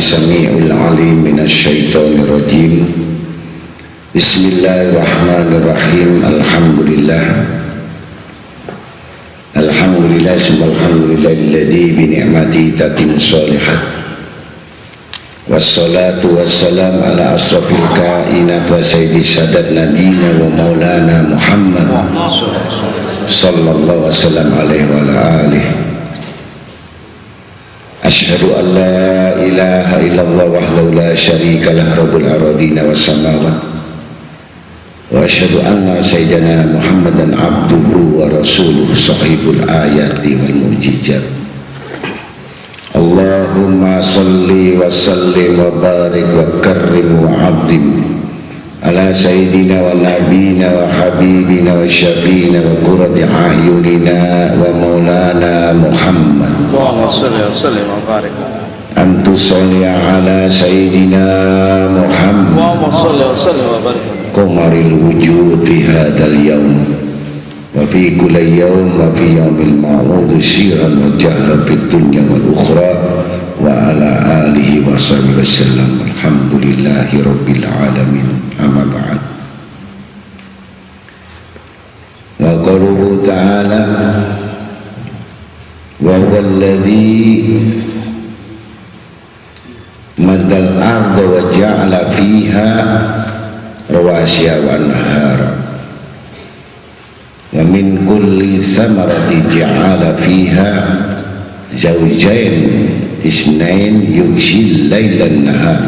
Sami'ul alim minasyaitonir rajim. Bismillahirrahmanirrahim. Alhamdulillah subhanallahilladzi bi ni'mati tatimmu sholihat. Wassalatu wassalam ala asrafil kainat wa sayyidis sadat nabiyina wa maulana Muhammad sallallahu wasallam alaihi wa ala alihi. Asyhadu an la ilaha illallah wahdahu la syarika lah rabbul aradina was samawat wa asyhadu anna sayyidana Muhammadan abduhu wa rasuluh sahibul ayati wal mujizat. Allahumma salli wa sallim wa barik wa karrim wa azim ala sayyidina wa nabiyina wa habibina wa syafiina wa qurrati a'yunina wa maulana Muhammad. Allahumma salli wa sallim wa barik. Antu sholli ala sayyidina Muhammad qamaril wujud fi hadzal yaum wa fi kulli yaum wa fi yaumil ma'ud syiran wa jahran fid dunya wal ukhra wa ala alihi wa sahbihi wasallam. Alhamdulillahi rabbil alamin. Amma ba'd. Wa qauluhu ta'ala wa huwa alladhi madal arda wa ja'ala fiha rawasiya wa anhara wa min kulli samarati ja'ala fiha zawjain isnain yughshil lailan nahar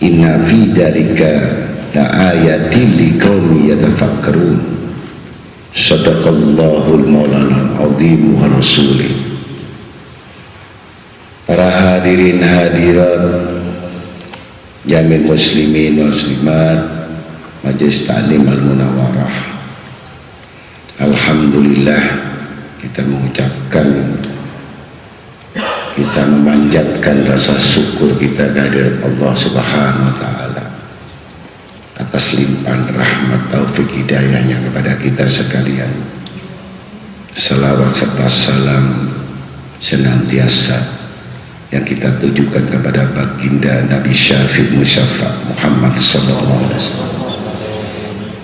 inna fi dzalika la ayatin liqaumin yatafakkarun. Sadaqallahul maulana azim wa rasulih. Para hadirin hadirat Jamil muslimin muslimat Majelis Ta'lim Al-Munawwarah, alhamdulillah kita mengucapkan, kita memanjatkan rasa syukur kita kehadirat Allah Subhanahu wa Ta'ala atas limpahan rahmat taufik hidayahnya kepada kita sekalian. Salawat serta salam senantiasa yang kita tujukan kepada baginda Nabi Syafiq Musyafa Muhammad sallallahu alaihi wasallam,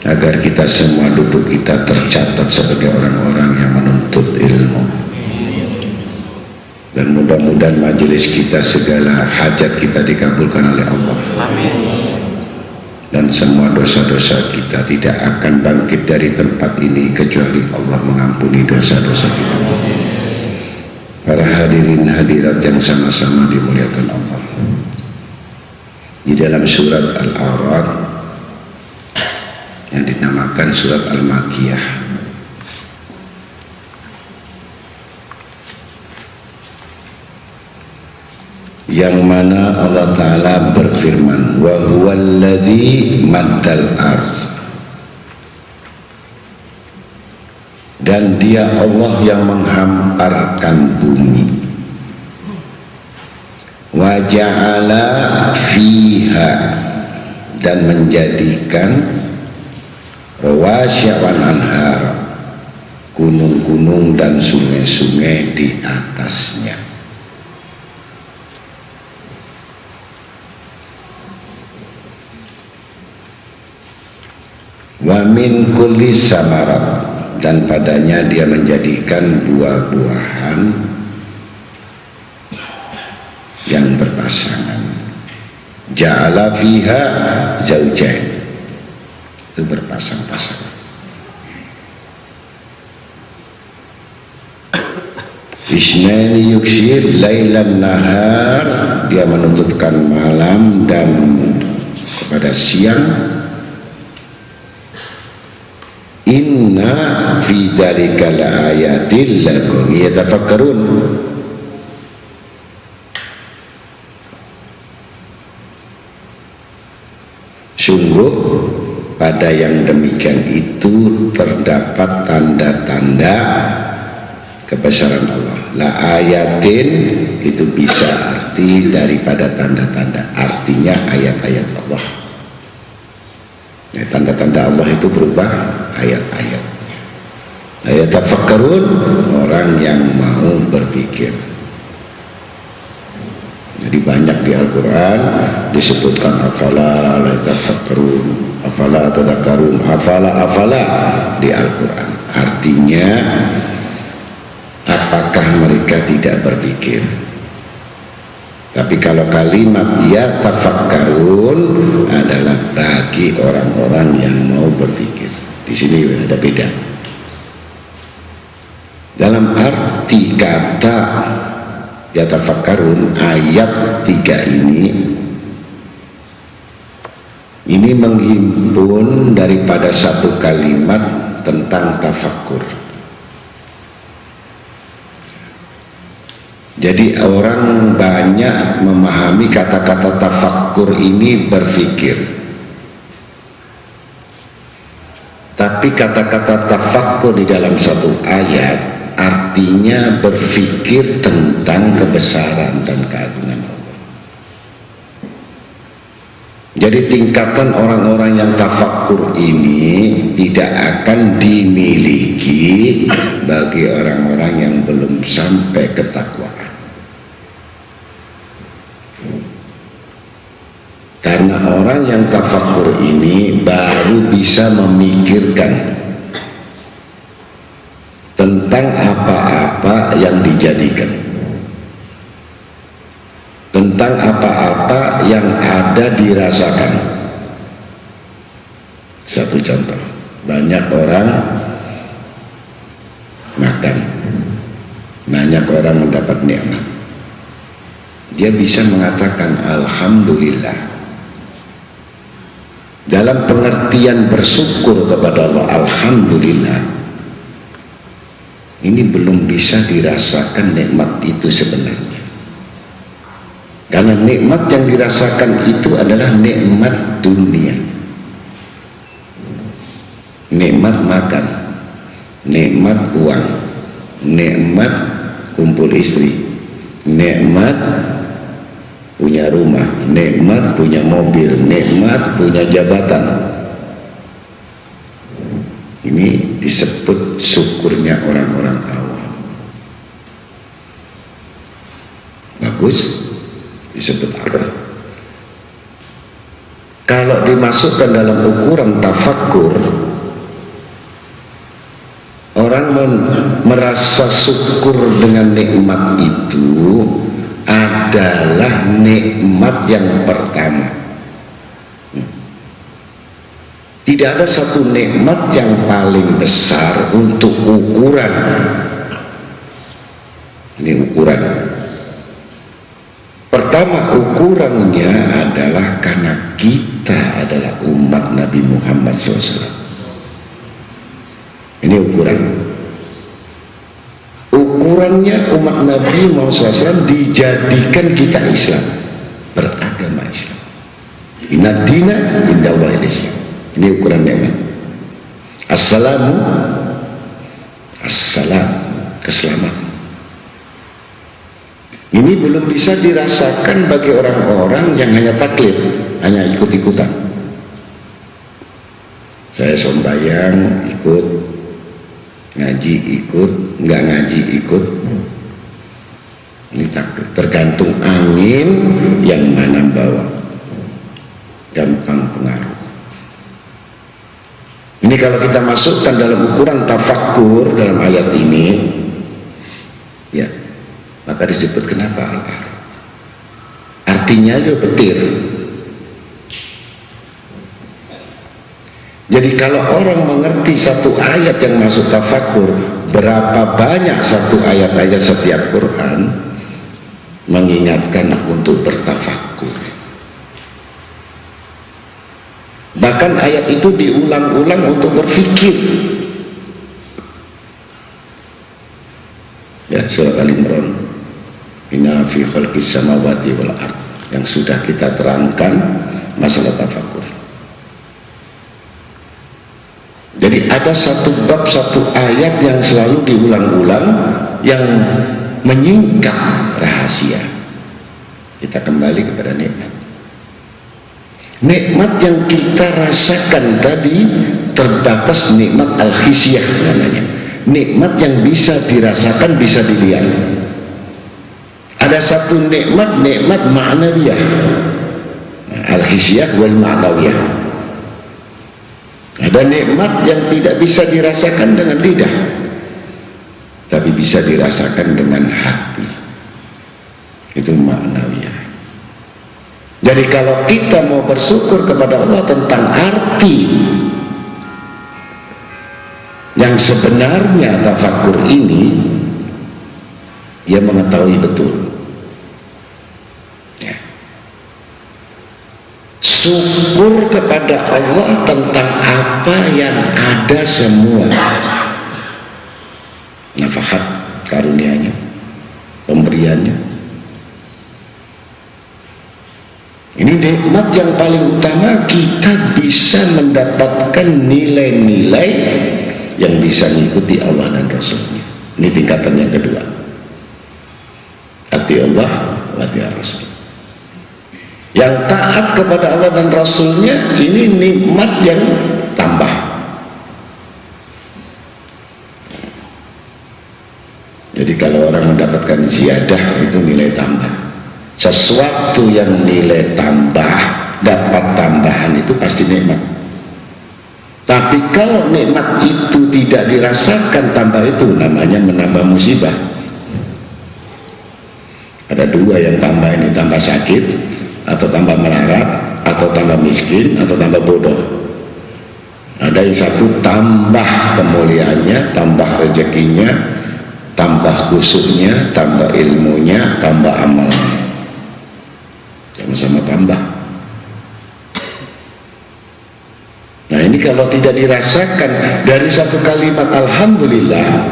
agar kita semua duduk kita tercatat sebagai orang-orang yang menuntut ilmu, dan mudah-mudahan majelis kita segala hajat kita dikabulkan oleh Allah. Amin. Dan semua dosa-dosa kita tidak akan bangkit dari tempat ini kecuali Allah mengampuni dosa-dosa kita. Para hadirin hadirat yang sama-sama dimuliakan Allah, di dalam surat Al-A'raf yang dinamakan surat Al-Makiyah, yang mana Allah Ta'ala berfirman wa huwallazi maddal ardh, dan dia Allah yang menghamparkan bumi, wa ja'ala fiha, dan menjadikan rawasya wan anhar, gunung-gunung dan sungai-sungai di atasnya. Wa min kulli samarat, dan padanya dia menjadikan buah-buahan yang berpasangan. Ja'ala fiha zawjain, itu berpasang-pasangan. Isnaini yughshil lailan nahar, dia menutupkan malam dan kepada siang. Inna fi dzalika laayatil liqaumin yatafakkarun. Sungguh pada yang demikian itu terdapat tanda-tanda kebesaran Allah. La ayatin itu bisa arti daripada tanda-tanda, artinya ayat-ayat Allah. Tanda-tanda Allah itu berubah ayat-ayat. Ayat tafakkarun, orang yang mau berpikir. Jadi banyak di Al-Quran disebutkan afala la tafakkarun, afala tadakkarun, afala di Al-Quran. Artinya apakah mereka tidak berpikir? Tapi kalau kalimat ya tafakkarun adalah bagi orang-orang yang mau berpikir. Di sini ada beda. Dalam arti kata ya tafakkarun, ayat 3 ini menghimpun daripada satu kalimat tentang tafakkur. Jadi orang banyak memahami kata-kata tafakkur ini berpikir. Tapi kata-kata tafakkur di dalam satu ayat artinya berpikir tentang kebesaran dan keagungan Allah. Jadi tingkatan orang-orang yang tafakkur ini tidak akan dimiliki bagi orang-orang yang belum sampai ketakwaan. Karena orang yang tafakkur ini baru bisa memikirkan tentang apa-apa yang dijadikan, tentang apa-apa yang ada dirasakan. Satu contoh, banyak orang makan, banyak orang mendapat nikmat, dia bisa mengatakan alhamdulillah. Dalam pengertian bersyukur kepada Allah, alhamdulillah, ini belum bisa dirasakan nikmat itu sebenarnya. Karena nikmat yang dirasakan itu adalah nikmat dunia, nikmat makan, nikmat uang, nikmat kumpul istri, nikmat punya rumah, nikmat punya mobil, nikmat punya jabatan. Ini disebut syukurnya orang-orang awam. Bagus, disebut apa? Kalau dimasukkan dalam ukuran tafakkur, orang merasa syukur dengan nikmat itu adalah nikmat yang pertama. Tidak ada satu nikmat yang paling besar untuk ukuran. Ini ukuran. Pertama, ukurannya adalah karena kita adalah umat Nabi Muhammad SAW. Ini ukuran. Ukurannya umat Nabi Muhammad SAW dijadikan kita Islam, beragama Islam. Inna dina indallah Islam. Ini ukuran nikmat. Assalamu, assalam, keselamatan. Ini belum bisa dirasakan bagi orang-orang yang hanya taklid, hanya ikut-ikutan. Saya sembahyang ikut, ngaji ikut, nggak ngaji ikut. Ini taklid, tergantung angin yang mana bawa, gampang pengaruh. Ini kalau kita masukkan dalam ukuran tafakkur dalam ayat ini, ya, maka disebut kenapa al-arad. Artinya itu petir. Jadi kalau orang mengerti satu ayat yang masuk tafakkur, berapa banyak satu ayat-ayat setiap Quran mengingatkan untuk bertafakkur. Bahkan ayat itu diulang-ulang untuk berfikir. Ya, surat Al-Imran, inna fi khalqis samawati wal ard, yang sudah kita terangkan masalah tafakkur. Jadi ada satu bab, satu ayat yang selalu diulang-ulang yang menyingkap rahasia. Kita kembali kepada nikmat. Nikmat yang kita rasakan tadi terbatas nikmat al-khisyah namanya. Nikmat yang bisa dirasakan, bisa dilihat. Ada satu nikmat ma'nawiyah, al-khisyah wal ma'nawiyah. Ada nikmat yang tidak bisa dirasakan dengan lidah, tapi bisa dirasakan dengan hati. Itu ma'nawiyah. Jadi kalau kita mau bersyukur kepada Allah tentang arti yang sebenarnya tafakkur ini, dia mengetahui betul. Ya. Syukur kepada Allah tentang apa yang ada semua. Nafahat karunia-Nya, pemberiannya. Ini nikmat yang paling utama, kita bisa mendapatkan nilai-nilai yang bisa mengikuti Allah dan Rasulnya. Ini tingkatan yang kedua. Ati Allah wa ati Rasul. Yang taat kepada Allah dan Rasulnya, ini nikmat yang tambah. Jadi kalau orang mendapatkan ziyadah, itu nilai tambah. Sesuatu yang nilai tambah, dapat tambahan, itu pasti nikmat. Tapi kalau nikmat itu tidak dirasakan, tambah itu namanya menambah musibah. Ada dua yang tambah ini, tambah sakit, atau tambah melarat, atau tambah miskin, atau tambah bodoh. Ada yang satu tambah kemuliaannya, tambah rezekinya, tambah khusyuknya, tambah ilmunya, tambah amalnya. Sama-sama tambah. Nah ini kalau tidak dirasakan dari satu kalimat alhamdulillah,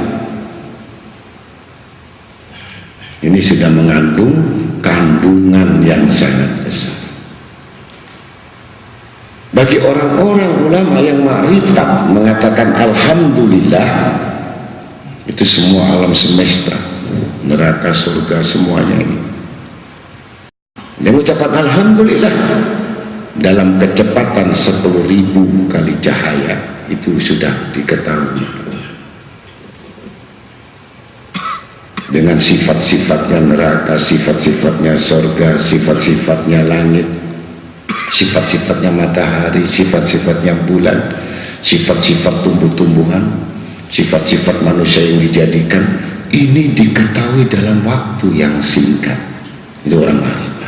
ini sudah mengandung kandungan yang sangat besar. Bagi orang-orang ulama yang ma'rifat mengatakan alhamdulillah, itu semua alam semesta, neraka, surga, semuanya ini. Yang ucapan alhamdulillah dalam kecepatan 10.000 kali cahaya, itu sudah diketahui dengan sifat-sifatnya neraka, sifat-sifatnya surga, sifat-sifatnya langit, sifat-sifatnya matahari, sifat-sifatnya bulan, sifat-sifat tumbuh-tumbuhan, sifat-sifat manusia yang dijadikan. Ini diketahui dalam waktu yang singkat. Itu orang marifat.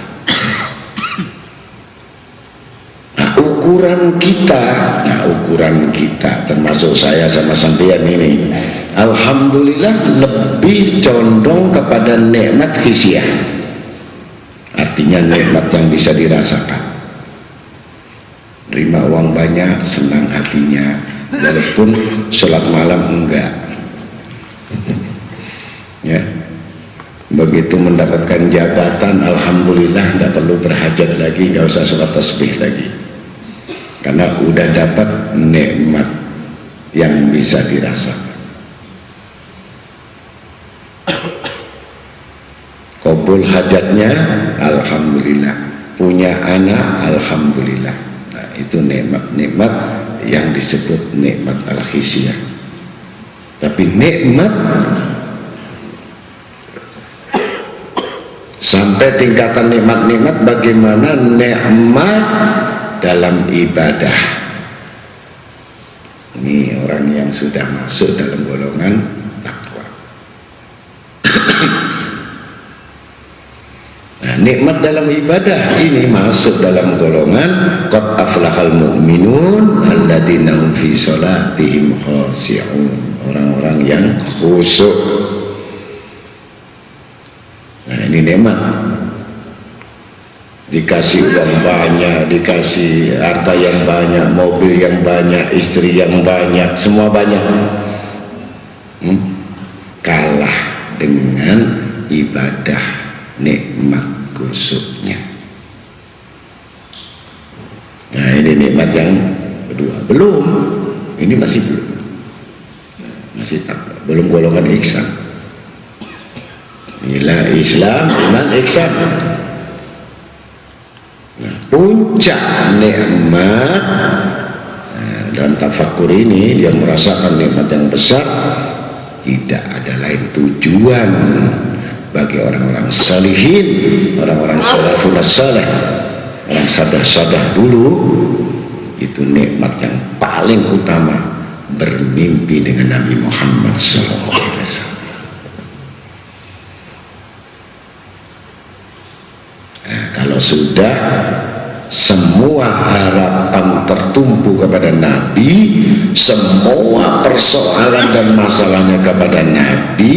Ukuran kita termasuk saya sama sampean ini, alhamdulillah lebih condong kepada nikmat hisiyah, artinya nikmat yang bisa dirasakan. Terima uang banyak, senang hatinya, walaupun sholat malam enggak. Ya, begitu mendapatkan jabatan, alhamdulillah nggak perlu berhajat lagi, nggak usah sholat tasbih lagi, karena udah dapat nikmat yang bisa dirasakan. Kabul hajatnya, alhamdulillah. Punya anak, alhamdulillah. Nah, itu nikmat-nikmat yang disebut nikmat al-hisiyah. Tapi nikmat sampai tingkatan nikmat-nikmat, bagaimana nikmat dalam ibadah. Ini orang yang sudah masuk dalam golongan takwa. Nah, nikmat dalam ibadah ini masuk dalam golongan qad aflahal mu'minun alladzina hum fi sholatihim khashi'un, orang-orang yang khusyuk. Nah, ini nikmat. Dikasih uang banyak, dikasih harta yang banyak, mobil yang banyak, istri yang banyak, semua banyak. Kalah dengan ibadah nikmat khusyuknya. Nah, ini nikmat yang kedua. Belum, ini masih belum, masih tak, belum golongan ihsan. Inilah Islam, iman, ihsan. Nah, puncak nikmat dalam tafakur ini, dia merasakan nikmat yang besar. Tidak ada lain tujuan bagi orang-orang salihin, orang-orang salafun saleh, orang sadah-sadah dulu, itu nikmat yang paling utama, bermimpi dengan Nabi Muhammad SAW. Nah, kalau sudah semua harapan tertumpu kepada Nabi, semua persoalan dan masalahnya kepada Nabi,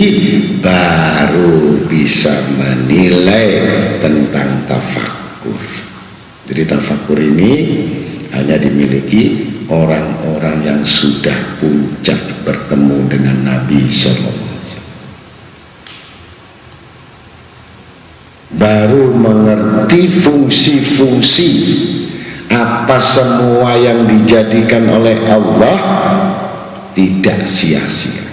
baru bisa menilai tentang tafakur. Jadi tafakur ini hanya dimiliki orang-orang yang sudah puncak bertemu dengan Nabi SAW. Baru mengerti fungsi-fungsi apa semua yang dijadikan oleh Allah tidak sia-sia.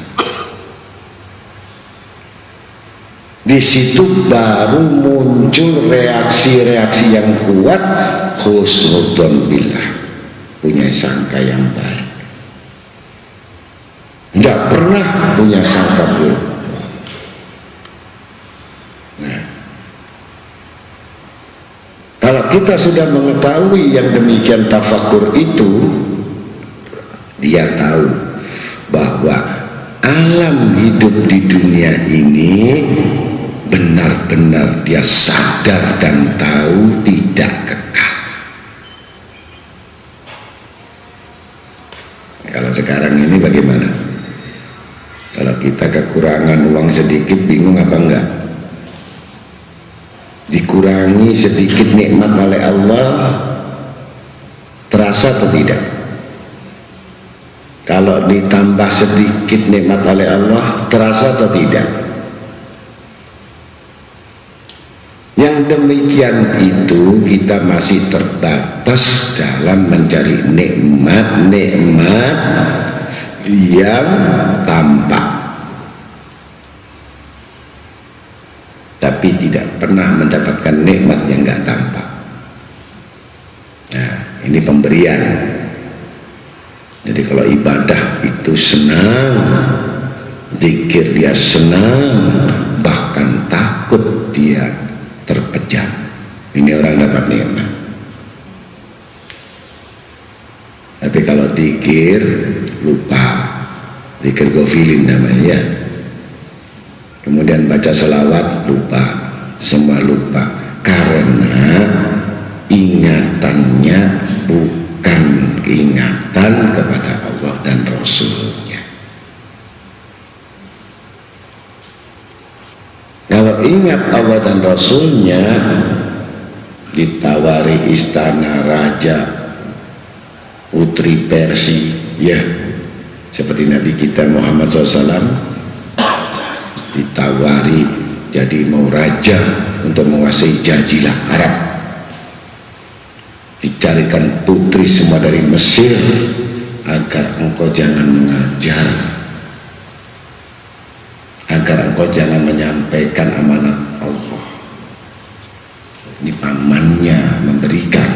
Di situ baru muncul reaksi-reaksi yang kuat, husnudzon billah, punya sangka yang baik. Tidak pernah punya sangka buruk. Nah, kalau kita sudah mengetahui yang demikian tafakur itu, dia tahu bahwa alam hidup di dunia ini benar-benar dia sadar dan tahu tidak kekal. Kalau sekarang ini bagaimana? Kalau kita kekurangan uang sedikit, bingung apa enggak? Dikurangi sedikit nikmat oleh Allah, terasa atau tidak? Kalau ditambah sedikit nikmat oleh Allah, terasa atau tidak? Yang demikian itu kita masih terbatas dalam mencari nikmat-nikmat yang tampak, tapi tidak pernah mendapatkan nikmat yang enggak tampak. Nah, ini pemberian. Jadi kalau ibadah itu senang, zikir dia senang, bahkan takut dia terpejam. Ini orang dapat nikmat. Tapi kalau zikir lupa, zikir gofilin namanya. Kemudian baca selawat lupa, semua lupa, karena ingatannya bukan ingatan kepada Allah dan Rasulnya. Kalau ingat Allah dan Rasulnya, ditawari istana raja, putri Persia, ya, seperti Nabi kita Muhammad SAW ditawari jadi mau raja untuk menguasai jazilah Arab, dicarikan putri semua dari Mesir agar engkau jangan mengajar, agar engkau jangan menyampaikan amanat Allah. Ini pamannya memberikan,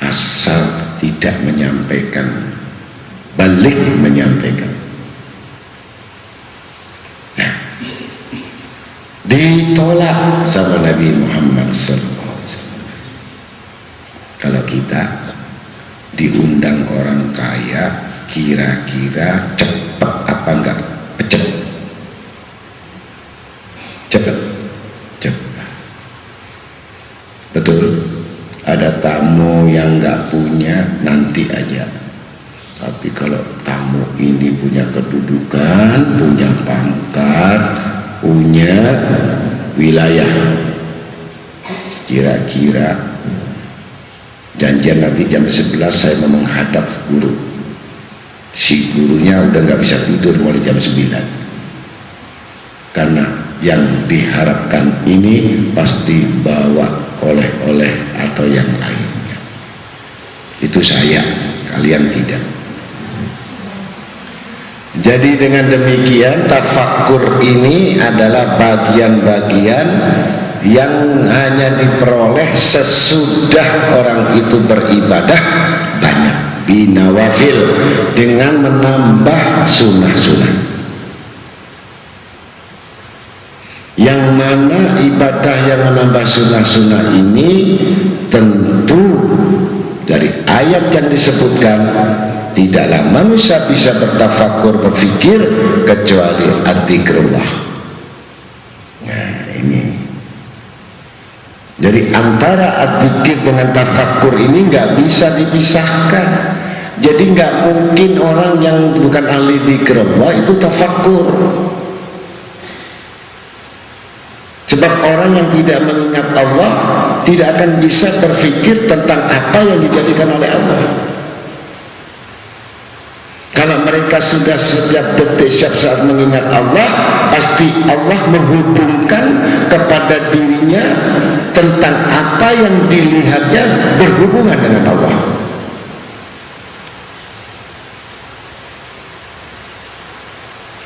asal tidak menyampaikan, balik menyampaikan. Nah, ditolak sama Nabi Muhammad SAW. Kalau kita diundang orang kaya, kira-kira cepat apa enggak? Cepat. Betul. Ada tamu yang enggak punya, nanti aja. Tapi kalau tamu ini punya kedudukan, punya pangkat, punya wilayah, kira-kira janjian nanti jam 11 saya mau menghadap guru. Si gurunya udah nggak bisa tidur mulai jam 9, karena yang diharapkan ini pasti bawa oleh-oleh atau yang lainnya. Itu saya, kalian tidak. Jadi dengan demikian tafakkur ini adalah bagian-bagian yang hanya diperoleh sesudah orang itu beribadah banyak binawafil, dengan menambah sunnah-sunnah, yang mana ibadah yang menambah sunnah-sunnah ini tentu dari ayat yang disebutkan tidaklah manusia bisa bertafakur, berfikir kecuali atikrullah. Nah ini, jadi antara adzikir dengan tafakur ini nggak bisa dipisahkan. Jadi nggak mungkin orang yang bukan ahli dzikrullah itu tafakur. Sebab orang yang tidak mengingat Allah tidak akan bisa berpikir tentang apa yang dijadikan oleh Allah. Kalau mereka sudah setiap detik setiap saat mengingat Allah, pasti Allah menghubungkan kepada dirinya tentang apa yang dilihatnya berhubungan dengan Allah.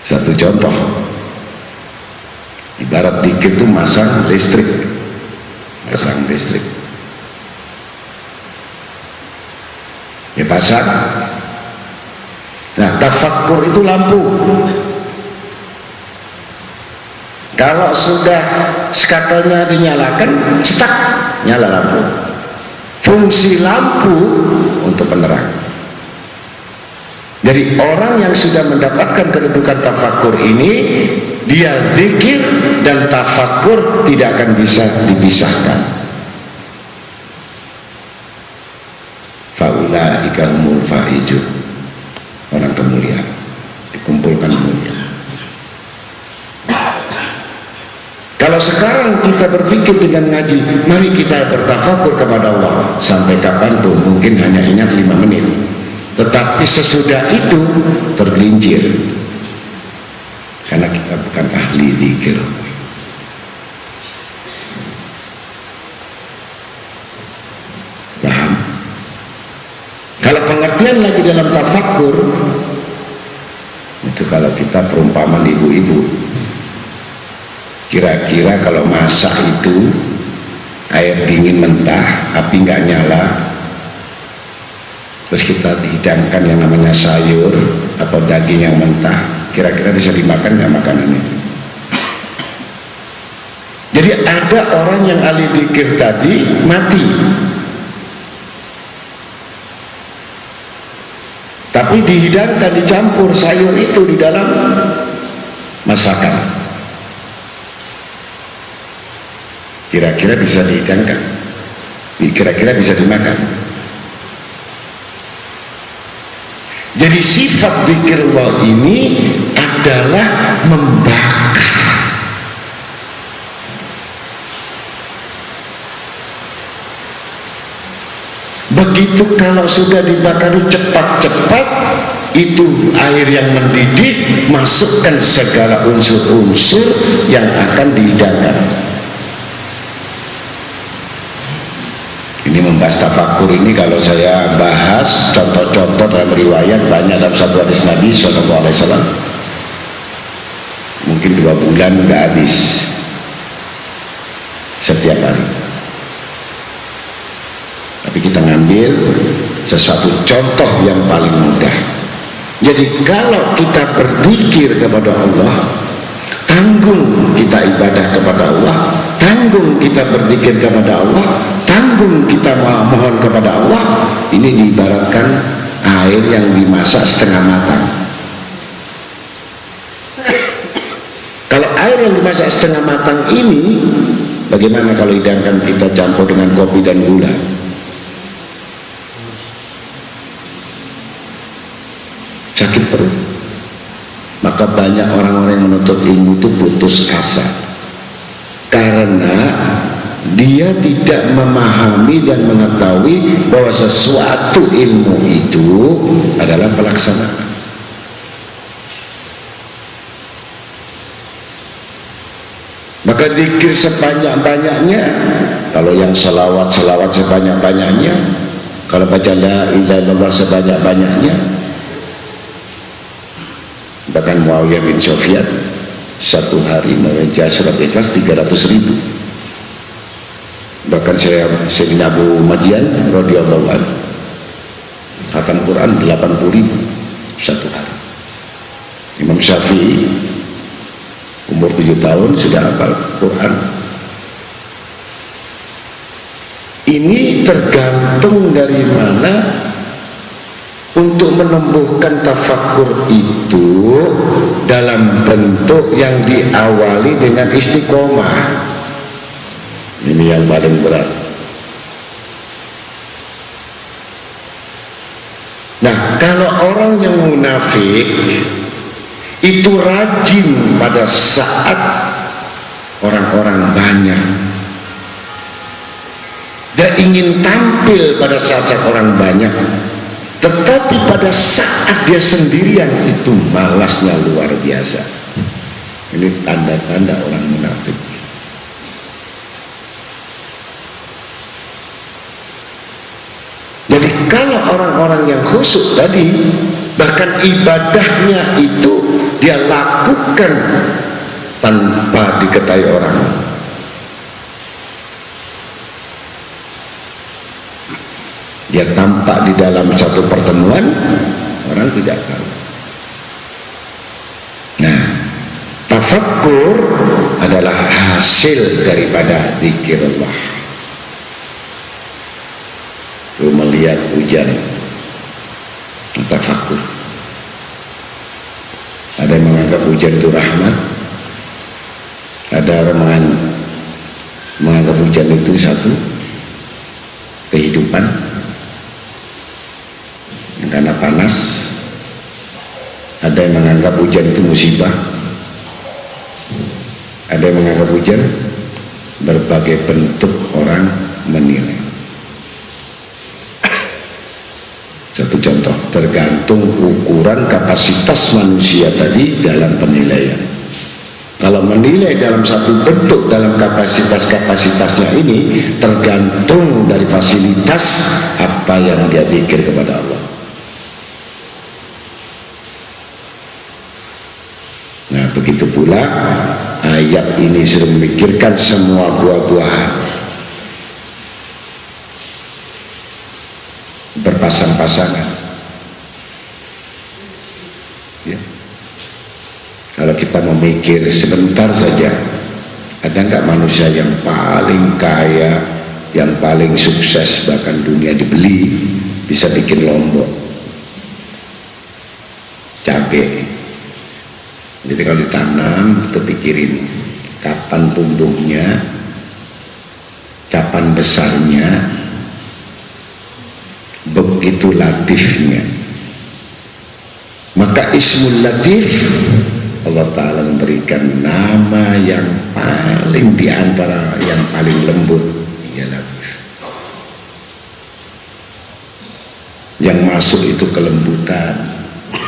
Satu contoh, Barat dikir itu masang listrik. Ya pasang. Nah, tafakkur itu lampu. Kalau sudah skatelnya dinyalakan, stuck, nyala lampu. Fungsi lampu untuk penerang. Jadi orang yang sudah mendapatkan kedudukan tafakkur ini, dia zikir dan tafakkur tidak akan bisa dipisahkan. Faulaika humul faizun, orang kemuliaan, dikumpulkan mulia. Kalau sekarang kita berpikir dengan ngaji, mari kita bertafakur kepada Allah, sampai kapanpun mungkin hanya ingat 5 menit, tetapi sesudah itu tergelincir karena kita bukan ahli zikir. Paham? Kalau pengertian lagi dalam tafakkur itu, kalau kita perumpamaan ibu-ibu, kira-kira kalau masak itu air dingin mentah, api nggak nyala, terus kita dihidangkan yang namanya sayur atau daging yang mentah, kira-kira bisa dimakan nggak makanan itu? Jadi ada orang yang ahli zikir tadi mati, tapi dihidangkan, dicampur sayur itu di dalam masakan, kira-kira bisa dihidangkan, kira-kira bisa dimakan. Jadi sifat zikirullah ini adalah membakar. Begitu kalau sudah dibakar cepat-cepat, itu air yang mendidih, masukkan segala unsur-unsur yang akan dihidangkan. Ini membahas tafakkur ini kalau saya bahas contoh-contoh dalam riwayat banyak, dalam satu hadis Nabi SAW mungkin 2 bulan nggak habis setiap hari. Tapi kita ngambil sesuatu contoh yang paling mudah. Jadi kalau kita berzikir kepada Allah, tanggung kita ibadah kepada Allah, tanggung kita berzikir kepada Allah, tanggung kita mohon kepada Allah. Ini diibaratkan air yang dimasak setengah matang. Kalau air yang dimasak setengah matang ini, bagaimana kalau hidangkan kita campur dengan kopi dan gula? Sakit perut. Maka banyak orang-orang yang menuntut ilmu itu putus asa, karena dia tidak memahami dan mengetahui bahwa sesuatu ilmu itu adalah pelaksanaan. Maka zikir sebanyak-banyaknya, kalau yang selawat sebanyak-banyaknya, kalau baca la ilaha illallah sebanyak-banyaknya. Bahkan Muawiyah bin Sufyan satu hari membaca surat Ikhlas 300.000. Bahkan Sayyidina Abu Madian radhiyallahu anhu khatam Quran 80.000 satu hari. Imam Syafi'i umur 7 tahun sudah hafal Quran. Ini tergantung dari mana. Untuk menumbuhkan tafakkur itu dalam bentuk yang diawali dengan istiqomah. Ini yang paling berat. Nah, kalau orang yang munafik itu rajin pada saat orang-orang banyak, dia ingin tampil pada saat orang banyak, tetapi pada saat dia sendirian itu malasnya luar biasa. Ini tanda-tanda orang munafik. Jadi kalau orang-orang yang khusyuk tadi, bahkan ibadahnya itu dia lakukan tanpa diketahui orang. Dia tampak di dalam satu pertemuan, orang tidak tahu. Nah, tafakkur adalah hasil daripada zikirullah. Itu melihat hujan, tafakkur. Ada yang menganggap hujan itu rahmat, ada orang menganggap hujan itu satu kehidupan karena panas. Ada yang menganggap hujan itu musibah, ada yang menganggap hujan berbagai bentuk orang menilai. Satu contoh, tergantung ukuran kapasitas manusia tadi dalam penilaian. Kalau menilai dalam satu bentuk, dalam kapasitasnya ini tergantung dari fasilitas apa yang dia pikir kepada Allah. Nah, begitu pula ayat ini sudah memikirkan semua buah-buahan berpasang-pasangan. Ya. Kalau kita memikir sebentar saja, ada nggak manusia yang paling kaya, yang paling sukses, bahkan dunia dibeli, bisa bikin lombok cabai? Jadi kalau ditanam, kita pikirin kapan tumbuhnya, kapan besarnya, begitu latifnya. Maka Ismul Latif, Allah Ta'ala memberikan nama yang paling diantara yang paling lembut, ya Latif. Yang masuk itu kelembutan,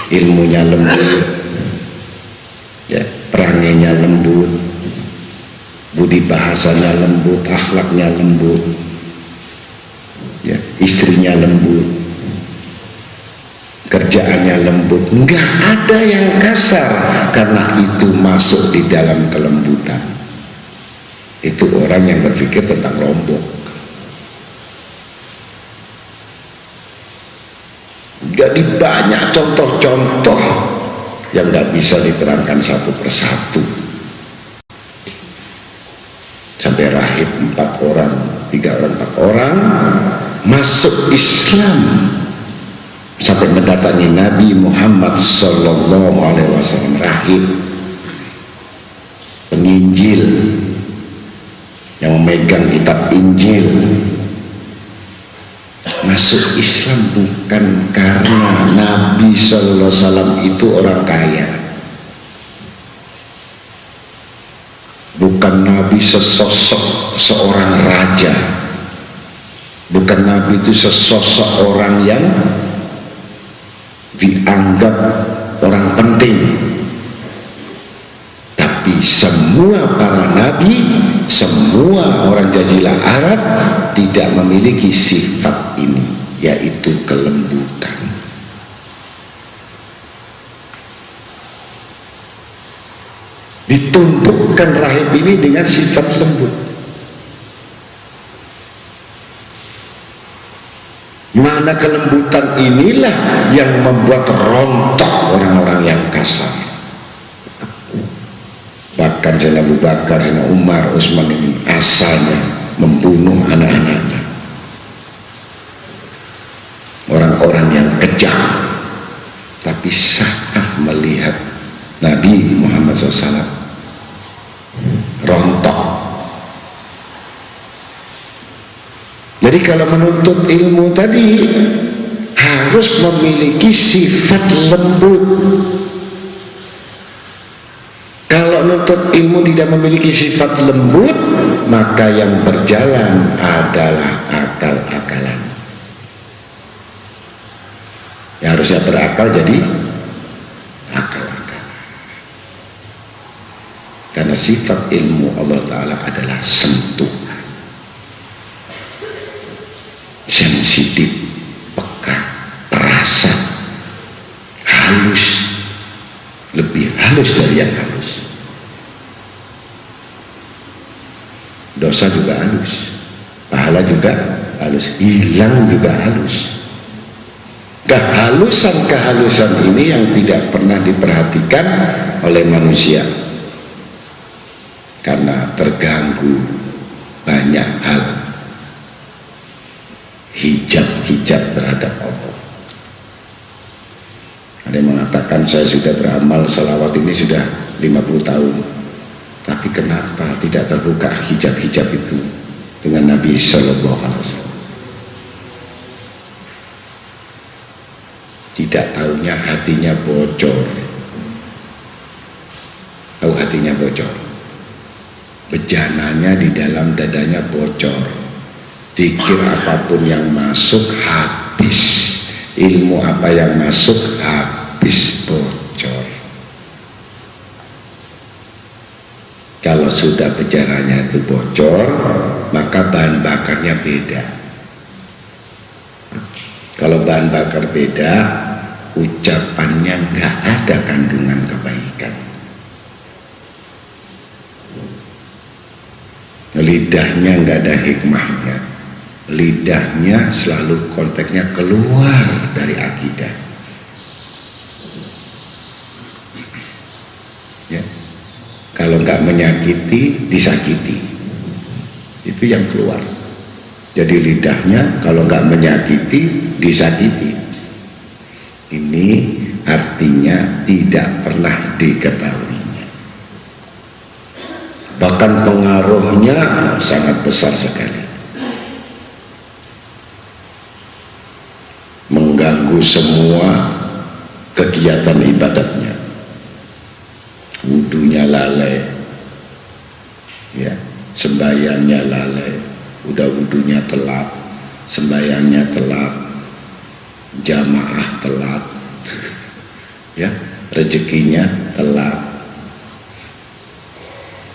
ilmunya lembut, ya, perangainya lembut, budi bahasanya lembut, akhlaknya lembut, ya, istrinya lembut, kerjaannya lembut, enggak ada yang kasar, karena itu masuk di dalam kelembutan. Itu orang yang berpikir tentang lombok. Jadi banyak contoh-contoh yang nggak bisa diterangkan satu persatu. Sampai rahib 4 orang, 3 orang, 4 orang masuk Islam sampai mendatangi Nabi Muhammad Sallallahu Alaihi Wasallam. Rahib penginjil yang memegang kitab Injil masuk Islam bukan karena Nabi Sallallahu Alaihi Wasallam itu orang kaya, bukan Nabi sesosok seorang raja, bukan Nabi itu sesosok orang yang dianggap orang penting, tapi semua para nabi, semua orang jazilah Arab tidak memiliki sifat ini, yaitu kelembutan. Ditumbuhkan rahib ini dengan sifat lembut. Mana kelembutan inilah yang membuat rontok orang-orang yang kasar. Bahkan Sayyidina Abu Bakar, Sayyidina Umar, Utsman ini asalnya membunuh anak-anaknya. Orang-orang yang kejam, tapi saat melihat Nabi Muhammad SAW rontok. Jadi kalau menuntut ilmu tadi harus memiliki sifat lembut. Kalau menuntut ilmu tidak memiliki sifat lembut, maka yang berjalan adalah akal-akalan. Yang harusnya berakal jadi akal-akal. Karena sifat ilmu Allah Ta'ala adalah sentuhan, sensitif, peka, perasa, halus, lebih halus dari yang halus. dosa juga halus, pahala juga halus, hilang juga halus. Kehalusan-kehalusan ini yang tidak pernah diperhatikan oleh manusia karena terganggu banyak hal, hijab terhadap Allah. Ada yang mengatakan saya sudah beramal selawat ini sudah 50 tahun, tapi kenapa tidak terbuka hijab-hijab itu dengan Nabi Sallallahu Alaihi Wasallam? Tidak tahunya hatinya bocor. Tahu hatinya bocor, bejananya di dalam dadanya bocor. Dikir apapun yang masuk habis, ilmu apa yang masuk habis, bocor. Kalau sudah bejananya itu bocor, maka bahan bakarnya beda. Kalau bahan bakar beda, ucapannya nggak ada kandungan kebaikan. Lidahnya nggak ada hikmahnya. Lidahnya selalu konteksnya keluar dari akidah. Ya. Kalau nggak menyakiti, disakiti. Itu yang keluar. Jadi lidahnya kalau nggak menyakiti, disakiti. Ini artinya tidak pernah diketahuinya. Bahkan pengaruhnya sangat besar sekali. Mengganggu semua kegiatan ibadatnya. Wudunya lalai, ya, sembahyangnya lalai. Udah wudunya telat, sembahyangnya telat, jamaah telat, ya, rezekinya telat,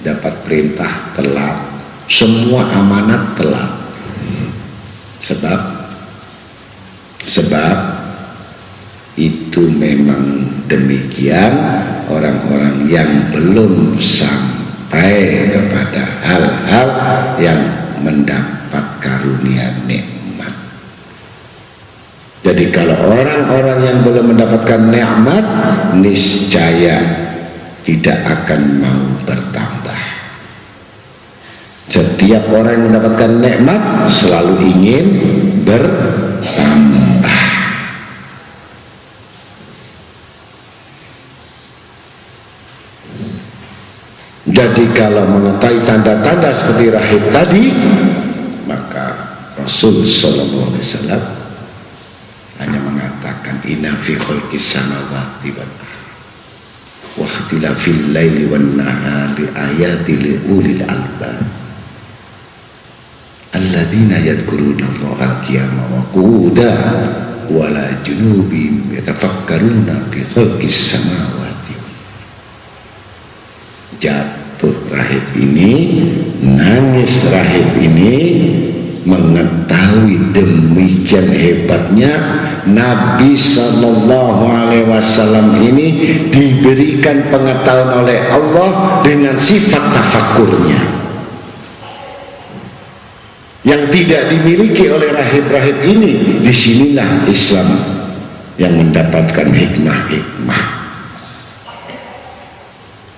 dapat perintah telat, semua amanat telat. Sebab itu memang demikian. Orang-orang yang belum sampai kepada hal-hal yang mendapat karunia nikmat. Jadi kalau orang-orang yang belum mendapatkan nikmat, niscaya tidak akan mau bertambah. Setiap orang yang mendapatkan nikmat selalu ingin bertambah. Jadi kalau mengetahui tanda-tanda seperti rahib tadi, maka Rasul Sallallahu Alaihi Wasallam hanya mengatakan inna fi khalqis samawati wal ardi wa ikhtilafil laili wan nahari ayatil li ulil albab alladzina yadhkuruna Allaha qiyaman wa qu'udan wa la junubihim yatafakkaruna fi khalqis samawati. Jatuh rahib ini, nangis rahib ini, mengetahui demikian hebatnya Nabi Sallallahu Alaihi Wasallam ini diberikan pengetahuan oleh Allah dengan sifat tafakurnya yang tidak dimiliki oleh rahib-rahib ini. Disinilah Islam yang mendapatkan hikmah-hikmah.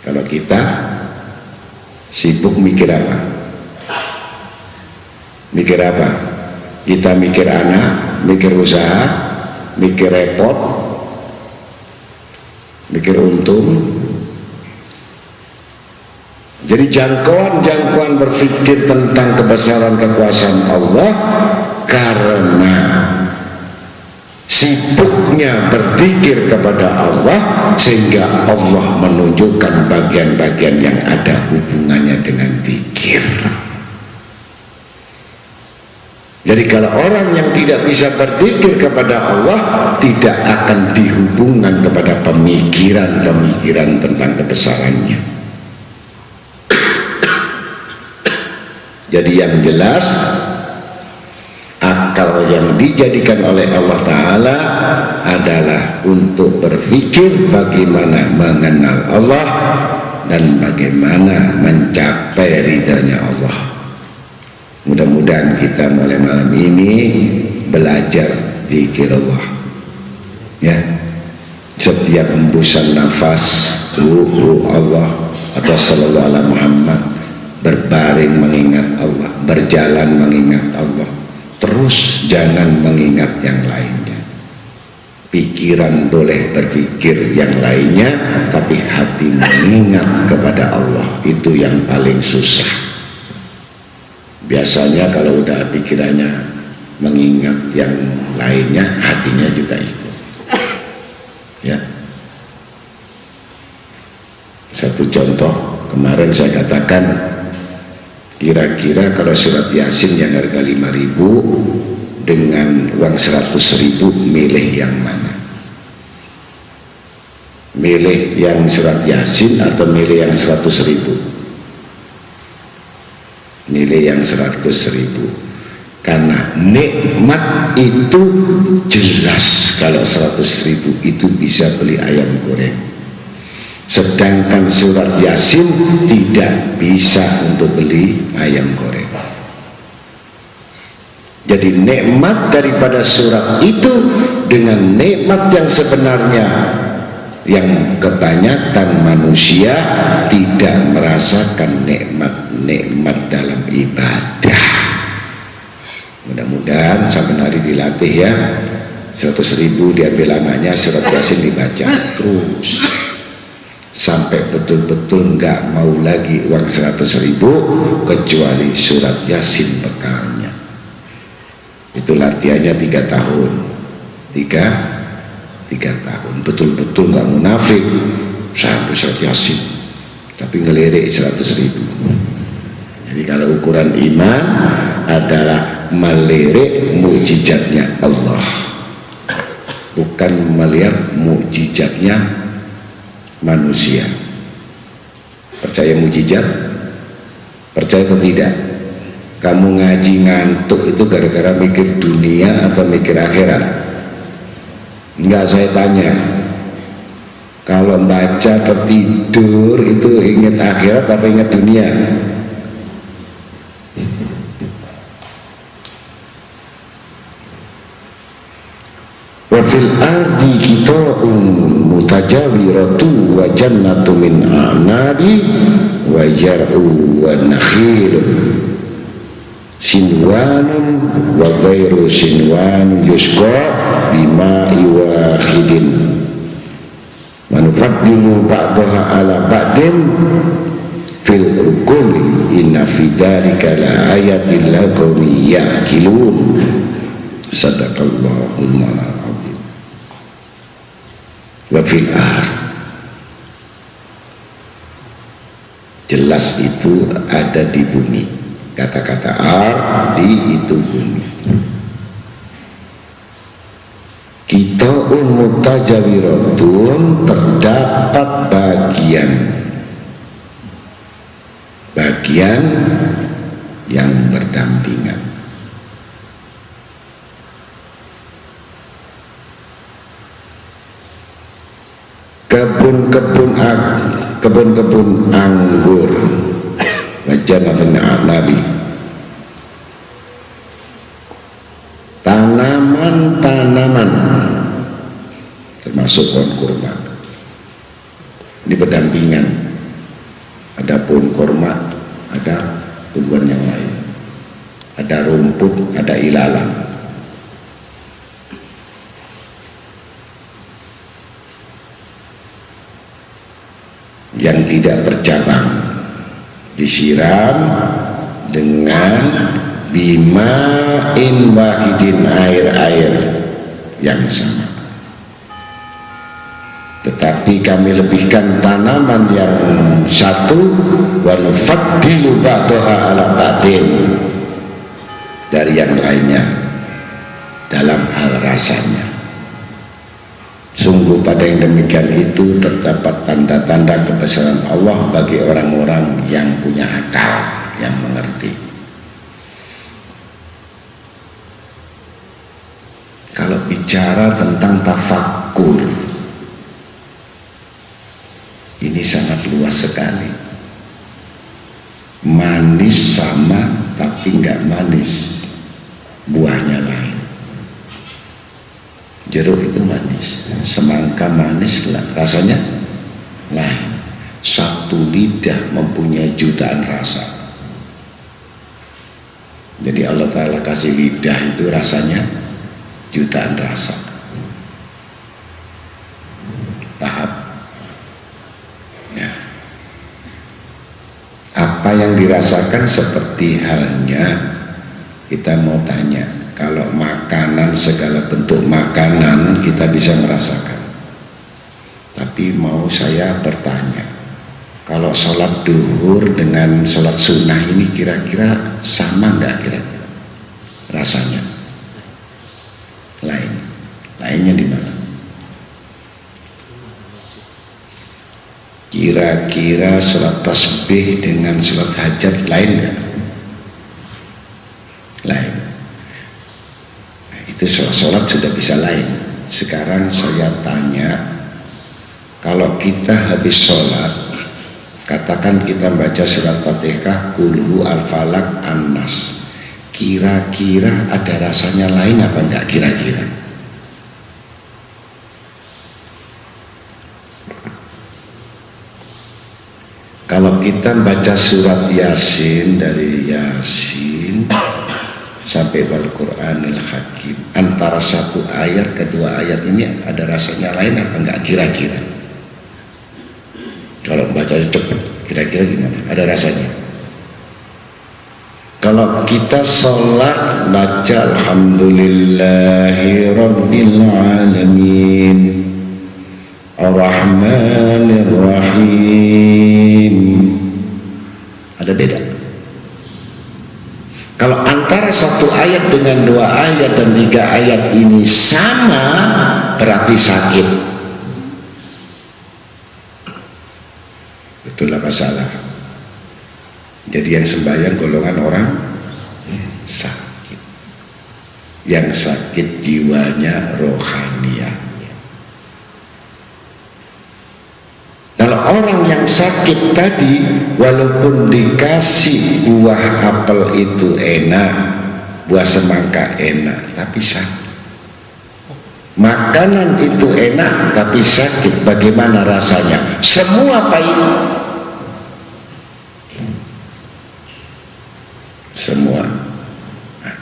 Kalau kita sibuk mikir apa? Mikir apa? Kita mikir anak, mikir usaha, mikir repot, mikir untung. Jadi jangkauan berpikir tentang kebesaran kekuasaan Allah karena sibuknya berpikir kepada Allah, sehingga Allah menunjukkan bagian-bagian yang ada hubungannya dengan zikir. Jadi kalau orang yang tidak bisa berzikir kepada Allah, tidak akan dihubungkan kepada pemikiran-pemikiran tentang kebesarannya. Jadi yang jelas, akal yang dijadikan oleh Allah Ta'ala adalah untuk berpikir bagaimana mengenal Allah dan bagaimana mencapai ridhanya Allah. Mudah-mudahan kita mulai malam ini belajar zikir Allah, ya. Setiap hembusan nafas Allah atau sallallahu alaihi Muhammad, berbaring mengingat Allah, berjalan mengingat Allah, terus jangan mengingat yang lainnya. Pikiran boleh berpikir yang lainnya, tapi hati mengingat kepada Allah, itu yang paling susah. Biasanya kalau udah pikirannya mengingat yang lainnya, hatinya juga ikut, ya. Satu contoh, kemarin saya katakan, kira-kira kalau surat Yasin yang harga 5.000 dengan uang 100.000, milih yang mana? Milih yang surat Yasin atau milih yang 100.000? Milih yang 100.000, karena nikmat itu jelas. Kalau 100.000 itu bisa beli ayam goreng, sedangkan surat Yasin tidak bisa untuk beli ayam goreng. Jadi nikmat daripada surat itu dengan nikmat yang sebenarnya, yang kebanyakan manusia tidak merasakan nikmat dalam ibadah. Mudah-mudahan sampai hari dilatih, ya. 100.000 diambil anaknya, surat Yasin dibaca terus sampai betul-betul nggak mau lagi uang 100.000 kecuali surat Yasin bekalnya. Itu latihannya 3 tahun, 3 tahun, betul-betul nggak munafik sampai surat Yasin, tapi ngelirik 100.000. Jadi kalau ukuran iman adalah melirik mukjizatnya Allah, bukan melihat mukjizatnya manusia. Percaya mukjizat? Percaya atau tidak? Kamu ngaji ngantuk itu gara-gara mikir dunia atau mikir akhirat? Enggak, saya tanya. Kalau baca tertidur itu ingat akhirat apa ingat dunia? Wa fil ardi qita'un mutajawiratu wa jannatu min a'nabi wa jar'u wa nakhilun sinwanun wa ghairu sinwan yusqa bima'i wahidin manufaddilu ba'daha ala ba'din fil ukuli inna fi dhalika la ayatin laqawmi ya'qilun. Sadaqallahul azim. Wa fil ard, jelas itu ada di bumi. Kata-kata ardi itu bumi. Kita mutajawiratun, terdapat bagian yang berdampingan. Kebun-kebun anggur, wajanatun a'nabi, tanaman-tanaman termasuk pohon kurma. Ini berdampingan. Ada pohon kurma, ada tumbuhan yang lain, ada rumput, ada ilalang. Yang tidak bercabang disiram dengan bima'in wahidin, air yang sama. Tetapi kami lebihkan tanaman yang satu, wa nufaddilu ba'daha ala ba'din, dari yang lainnya dalam hal rasanya. Sungguh pada yang demikian itu terdapat tanda-tanda kebesaran Allah bagi orang-orang yang punya akal, yang mengerti. Kalau bicara tentang tafakkur, ini sangat luas sekali. Manis sama tapi nggak manis, buahnya lain. Jeruk itu manis, semangka manis, rasanya lain. Satu lidah mempunyai jutaan rasa. Jadi Allah Ta'ala kasih lidah itu rasanya jutaan rasa. Paham? Ya. Apa yang dirasakan seperti halnya kita mau tanya, kalau makanan, segala bentuk makanan kita bisa merasakan. Tapi mau saya bertanya, kalau sholat duhur dengan sholat sunnah ini kira-kira sama nggak kira-kira rasanya? Lainnya di mana? Kira-kira sholat tasbih dengan sholat hajat lain nggak? Lain. Nah, itu sholat sudah bisa lain. Sekarang saya tanya, kalau kita habis sholat, katakan kita baca surat Fatihah, Qul al-Falaq, An-Nas, kira-kira ada rasanya lain apa enggak kira-kira? Kalau kita baca surat Yasin, dari Yasin sampai Al-Quranil Hakim, antara satu ayat kedua ayat ini ada rasanya lain apa enggak kira-kira? Kalau baca cepat, kira-kira gimana? Ada rasanya? Kalau kita sholat baca Alhamdulillahi Rabbil Alamin Ar-Rahmanir Rahim, ada beda. Kalau antara satu ayat dengan dua ayat dan tiga ayat ini sama, berarti sakit. Itulah masalah. Jadi yang sembahyang golongan orang sakit. Yang sakit jiwanya, rohanianya. Kalau orang yang sakit tadi, walaupun dikasih buah apel itu enak, buah semangka enak, tapi sakit. Makanan itu enak tapi sakit, bagaimana rasanya? Semua pahit. Semua. Nah,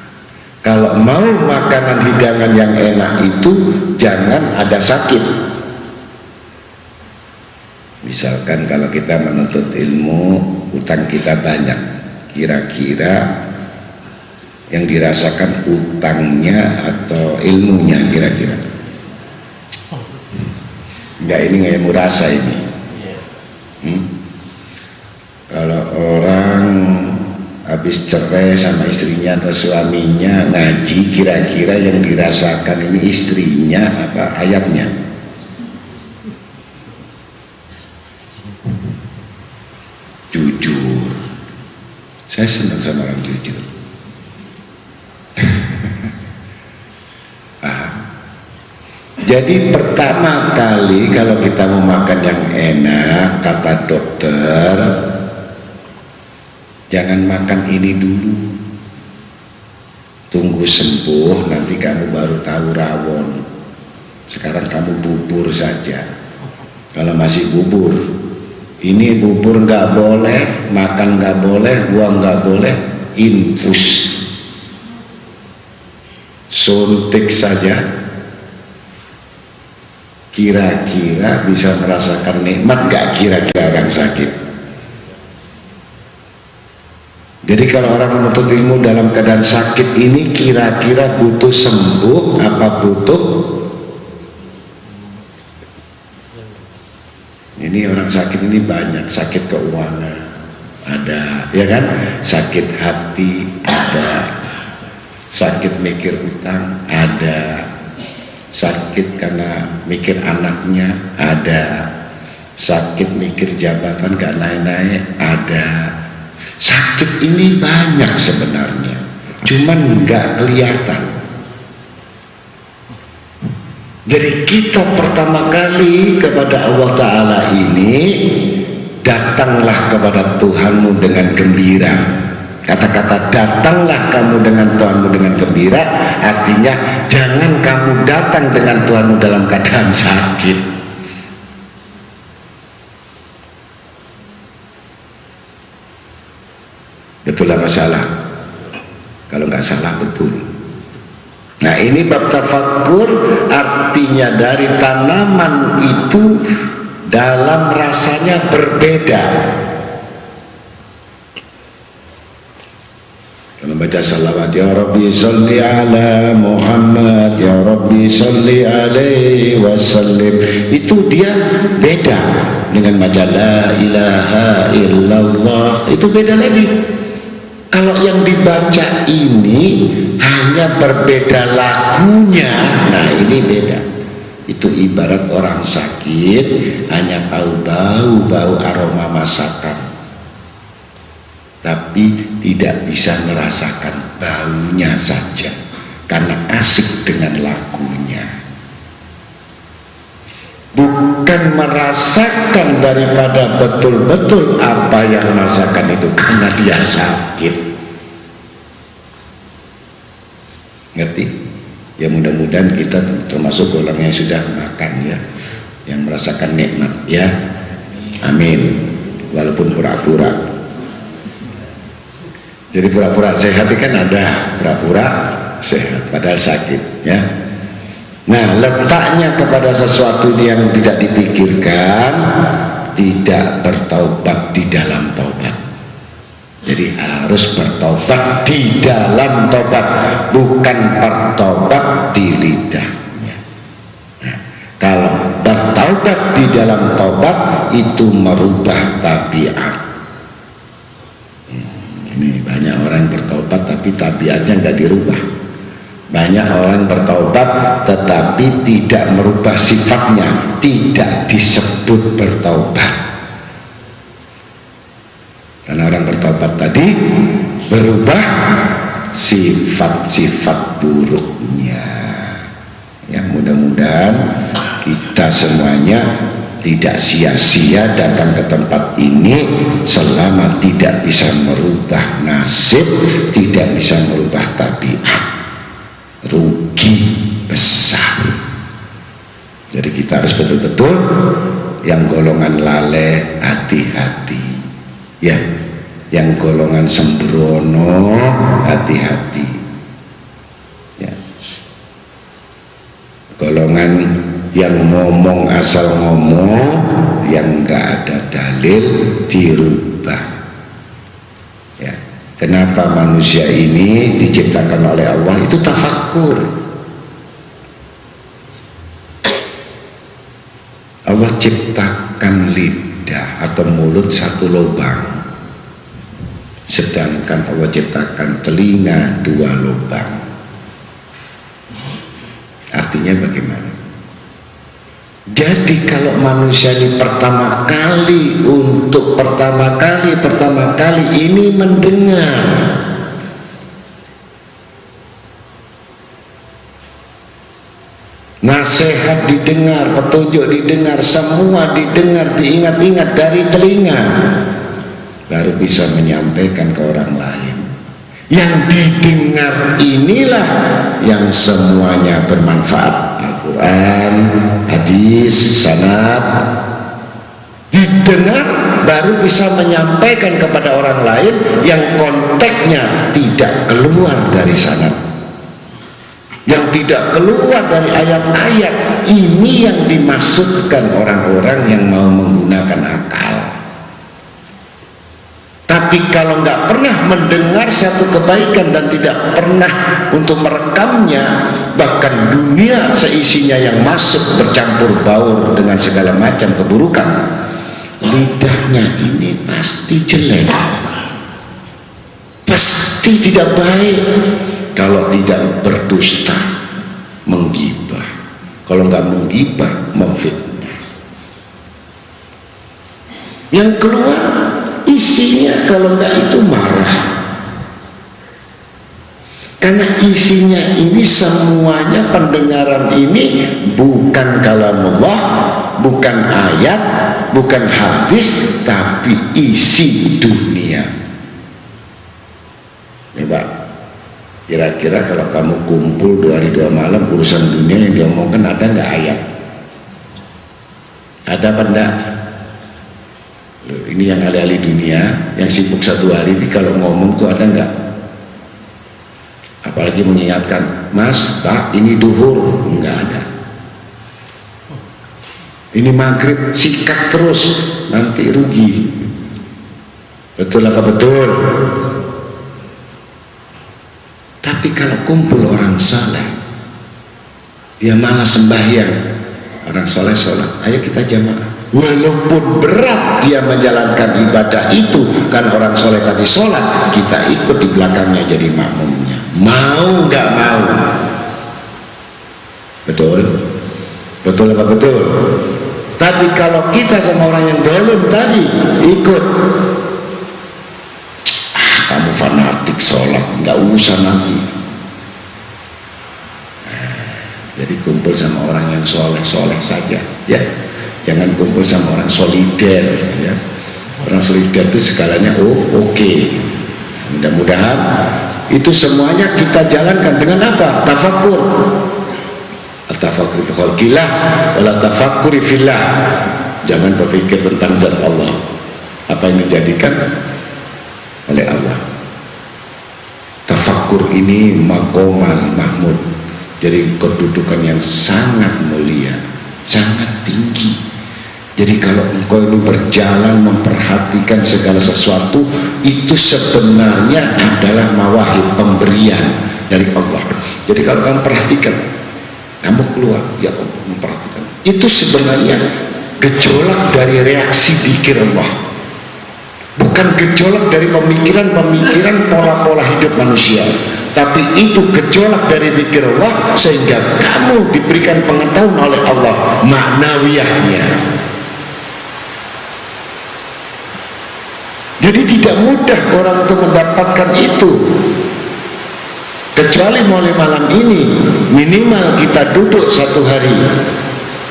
kalau mau makanan hidangan yang enak itu jangan ada sakit. Misalkan kalau kita menuntut ilmu, utang kita banyak, kira-kira yang dirasakan utangnya atau ilmunya kira-kira? Enggak, ini nggak ilmu rasa ini. Kalau orang habis cerai sama istrinya atau suaminya ngaji, kira-kira yang dirasakan ini istrinya apa ayatnya? Jujur, saya senang sama orang jujur. Jadi pertama kali kalau kita mau makan yang enak, kata dokter, jangan makan ini dulu, tunggu sembuh, nanti kamu baru tahu rawon. Sekarang kamu bubur saja. Kalau masih bubur, ini bubur nggak boleh, makan nggak boleh, buang nggak boleh, infus, suntik saja. Kira-kira bisa merasakan nikmat gak kira-kira orang sakit? Jadi kalau orang menuntut ilmu dalam keadaan sakit ini kira-kira butuh sembuh apa butuh? Ini orang sakit ini banyak, sakit keuangan ada, ya kan? Sakit hati ada, sakit mikir utang ada, sakit karena mikir anaknya ada, sakit mikir jabatan gak naik-naik ada. Sakit ini banyak sebenarnya, cuman gak kelihatan. Jadi kita pertama kali kepada Allah Ta'ala ini, datanglah kepada Tuhanmu dengan gembira. Kata-kata datanglah kamu dengan Tuhanmu dengan gembira artinya jangan kamu datang dengan Tuhanmu dalam keadaan sakit. Betul apa salah? Kalau nggak salah betul. Nah ini bab tafakkur, artinya dari tanaman itu dalam rasanya berbeda. Kalau baca salawat ya Rabbi salli ala Muhammad ya Rabbi salli alaihi wasallim, itu dia beda dengan baca la ilaha illallah, itu beda lagi. Kalau yang dibaca ini hanya berbeda lagunya, nah ini beda. Itu ibarat orang sakit hanya tahu bau aroma masakan, tapi tidak bisa merasakan baunya saja karena asik dengan lagunya, bukan merasakan daripada betul-betul apa yang masakan itu karena dia sakit. Ngerti? Ya mudah-mudahan kita termasuk golongan yang sudah makan ya, yang merasakan nikmat ya, amin, walaupun pura-pura. Jadi pura-pura sehat kan ada pura-pura sehat padahal sakit ya. Nah letaknya kepada sesuatu yang tidak dipikirkan, tidak bertaubat di dalam taubat. Jadi harus bertaubat di dalam taubat, bukan bertaubat di lidahnya. Nah, kalau bertaubat di dalam taubat itu merubah tabiat. Ini banyak orang bertaubat tapi tabiatnya nggak dirubah. Banyak orang bertaubat tetapi tidak merubah sifatnya, tidak disebut bertaubat. Karena orang bertaubat tadi berubah sifat-sifat buruknya. Ya mudah-mudahan kita semuanya tidak sia-sia datang ke tempat ini selama tidak bisa merubah nasib, tidak bisa merubah tabiat. Rugi besar. Jadi kita harus betul-betul yang golongan lalai hati-hati ya, yang golongan sembrono hati-hati ya, golongan yang ngomong asal ngomong, yang nggak ada dalil dirubah ya. Kenapa manusia ini diciptakan oleh Allah? Itu tafakkur. Allah ciptakan lidah atau mulut satu lubang, sedangkan Allah ciptakan telinga 2 lubang. Artinya bagaimana? Jadi kalau manusia ini pertama kali ini mendengar, nasihat didengar, petunjuk didengar, semua didengar, diingat-ingat dari telinga, baru bisa menyampaikan ke orang lain. Yang didengar inilah yang semuanya bermanfaat. Al-Quran, hadis, sanad didengar baru bisa menyampaikan kepada orang lain yang konteksnya tidak keluar dari sanad, yang tidak keluar dari ayat-ayat. Ini yang dimaksudkan orang-orang yang mau menggunakan akal. Tapi kalau nggak pernah mendengar satu kebaikan dan tidak pernah untuk merekamnya, bahkan dunia seisinya yang masuk bercampur baur dengan segala macam keburukan, lidahnya ini pasti jelek, pasti tidak baik. Kalau tidak berdusta, menggibah. Kalau nggak menggibah, memfitnah. Yang keluar isinya kalau nggak itu marah, karena isinya ini semuanya pendengaran ini bukan kalamullah, bukan ayat, bukan hadis, tapi isi dunia. Nih Pak, kira-kira kalau kamu kumpul 2 hari 2 malam, urusan dunia yang diomongkan ada nggak ayat? Ada apa enggak? Loh, ini yang ahli-ahli dunia yang sibuk 1 hari ini kalau ngomong tuh ada nggak? Apalagi mengingatkan, Mas, Pak, ini duhur, nggak ada. Ini maghrib, sikat terus, nanti rugi. Betul apa betul? Tapi kalau kumpul orang saleh, dia malah sembahyang. Orang soleh sholat, ayo kita jamaah. Walaupun berat dia menjalankan ibadah itu, kan orang soleh tadi sholat, kita ikut di belakangnya jadi makmumnya. Mau nggak mau? Betul? Betul apa betul? Tapi kalau kita sama orang yang belum tadi ikut, kamu fanatik sholat, nggak usah nanti. Jadi kumpul sama orang yang soleh-soleh saja, ya. Jangan kumpul sama orang solider, ya. Orang solider itu segalanya oke. Mudah-mudahan itu semuanya kita jalankan dengan apa? Tafakkur. Tafakkur fi khalqillah wala tafakkuri fillah. Jangan berpikir tentang zat Allah, apa yang dijadikan oleh Allah. Tafakkur ini maqaman mahmud, jadi kedudukan yang sangat mulia, sangat tinggi. Jadi kalau engkau ini berjalan memperhatikan segala sesuatu, itu sebenarnya adalah mawahib, pemberian dari Allah. Jadi kalau kamu perhatikan, kamu keluar, ya Allah memperhatikan, itu sebenarnya gejolak dari reaksi dzikir Allah, bukan gejolak dari pemikiran-pemikiran pola-pola hidup manusia, tapi itu gejolak dari dzikir Allah, sehingga kamu diberikan pengetahuan oleh Allah maknawiyahnya. Jadi tidak mudah orang untuk mendapatkan itu, kecuali mulai malam ini minimal kita duduk 1 hari,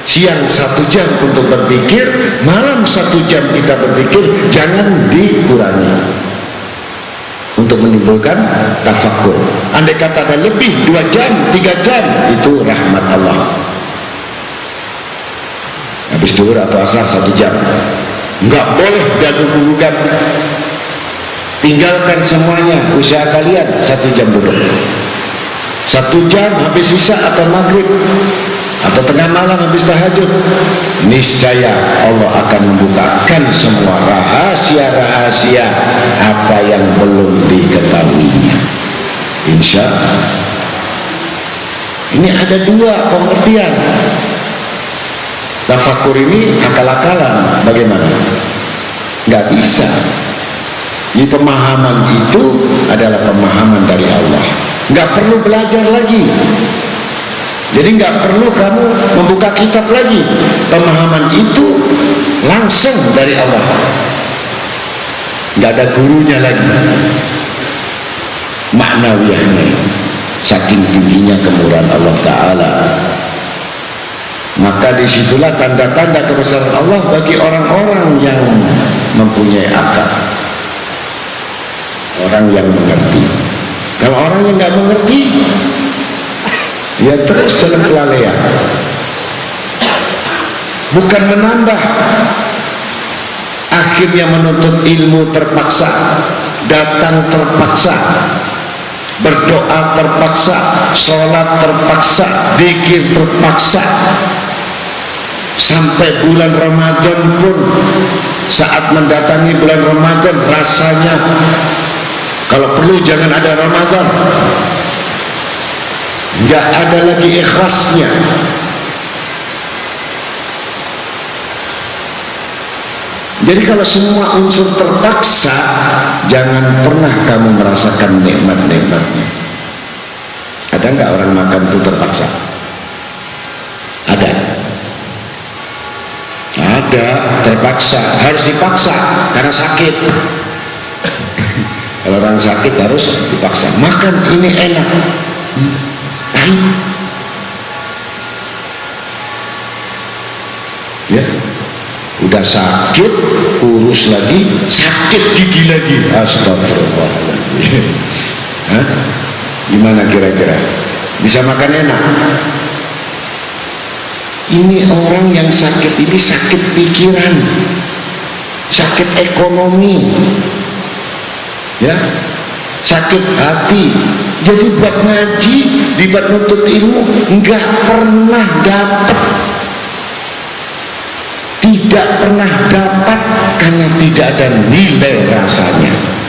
siang 1 jam untuk berzikir, malam 1 jam kita berzikir, jangan dikurangi untuk menimbulkan tafakkur. Andai kata ada lebih 2 jam, 3 jam, itu rahmat Allah. Habis zuhur atau asar 1 jam, nggak boleh dagu-gugat. Tinggalkan semuanya, usaha kalian 1 jam duduk. 1 jam habis isya atau maghrib atau tengah malam habis tahajud, niscaya Allah akan membukakan semua rahasia-rahasia apa yang belum diketahuinya. Insya Allah. Ini ada 2 pengertian. Tafakkur ini akal-akalan, bagaimana? Nggak bisa. Ini pemahaman itu adalah pemahaman dari Allah, nggak perlu belajar lagi. Jadi nggak perlu kamu membuka kitab lagi, pemahaman itu langsung dari Allah, nggak ada gurunya lagi. Maknawiyahnya, saking tingginya kemurahan Allah Ta'ala. Maka disitulah tanda-tanda kebesaran Allah bagi orang-orang yang mempunyai akal, orang yang mengerti. Kalau orang yang nggak mengerti, ya terus dalam kelalaian, bukan menambah, akhirnya menuntut ilmu terpaksa, datang terpaksa, berdoa terpaksa, sholat terpaksa, zikir terpaksa. Sampai bulan Ramadan pun, saat mendatangi bulan Ramadan, rasanya kalau perlu jangan ada Ramadan, nggak ada lagi ikhlasnya. Jadi kalau semua unsur terpaksa, jangan pernah kamu merasakan nikmat-nikmatnya. Ada nggak orang makan itu terpaksa? Ada. Ada, terpaksa, harus dipaksa karena sakit. Kalau orang sakit harus dipaksa. Makan ini enak, pahit. Ya, udah sakit, kurus lagi, sakit gigi lagi. Astagfirullahaladzim. Hah? Gimana kira-kira? Bisa makan enak? Ini orang yang sakit ini sakit pikiran, sakit ekonomi, ya, sakit hati. Jadi buat ngaji, buat nuntut ilmu, nggak pernah dapat, tidak pernah dapat karena tidak ada nilai rasanya.